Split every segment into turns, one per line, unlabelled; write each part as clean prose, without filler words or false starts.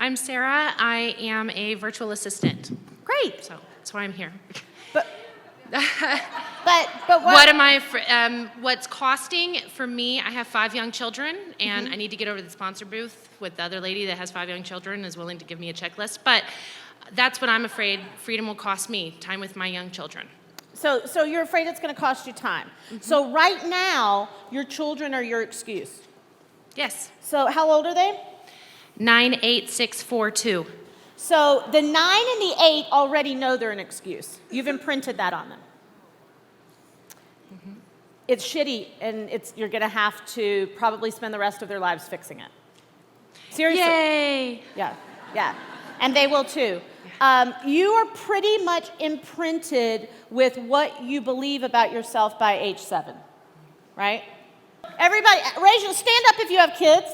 I'm Sarah. I am a virtual assistant.
Great.
So that's why I'm here.
But
What am I? What's costing for me? I have 5 young children, and I need to get over to the sponsor booth with the other lady that has 5 young children and is willing to give me a checklist. But that's what I'm afraid freedom will cost me: time with my young children.
So you're afraid it's going to cost you time. So right now, your children are your excuse.
Yes.
So how old are they?
9, 8, 6, 4, 2.
So the 9 and the 8 already know they're an excuse. You've imprinted that on them. It's shitty, and you're going to have to probably spend the rest of their lives fixing it. Seriously.
Yay!
Yeah. And they will too. You are pretty much imprinted with what you believe about yourself by age 7, right? Everybody, stand up if you have kids.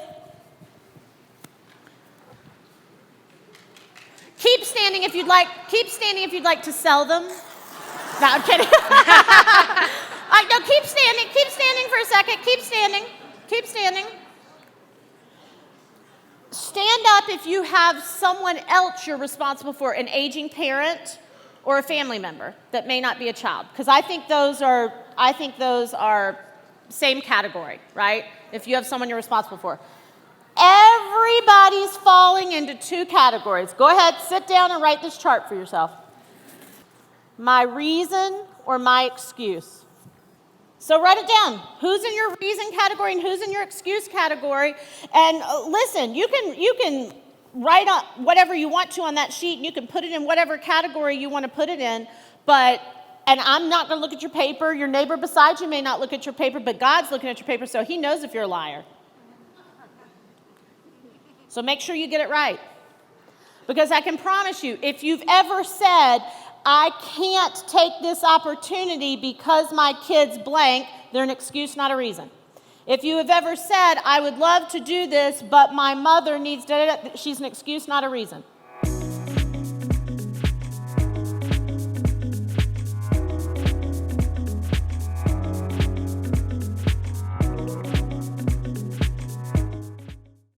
Keep standing if you'd like. Keep standing if you'd like to sell them. No, I'm kidding. No, keep standing. Keep standing for a second. Keep standing. Keep standing. Stand up if you have someone else you're responsible for, an aging parent or a family member that may not be a child. Because I think those are same category, right? If you have someone you're responsible for. Everybody's falling into 2 categories. Go ahead, sit down and write this chart for yourself. My reason or my excuse. So write it down. Who's in your reason category and who's in your excuse category? And listen, you can write up whatever you want to on that sheet, and you can put it in whatever category you want to put it in. And I'm not going to look at your paper. Your neighbor beside you may not look at your paper, but God's looking at your paper, so he knows if you're a liar. So make sure you get it right. Because I can promise you, if you've ever said, I can't take this opportunity because my kid's blank, they're an excuse, not a reason. If you have ever said, I would love to do this, but my mother needs to, she's an excuse, not a reason.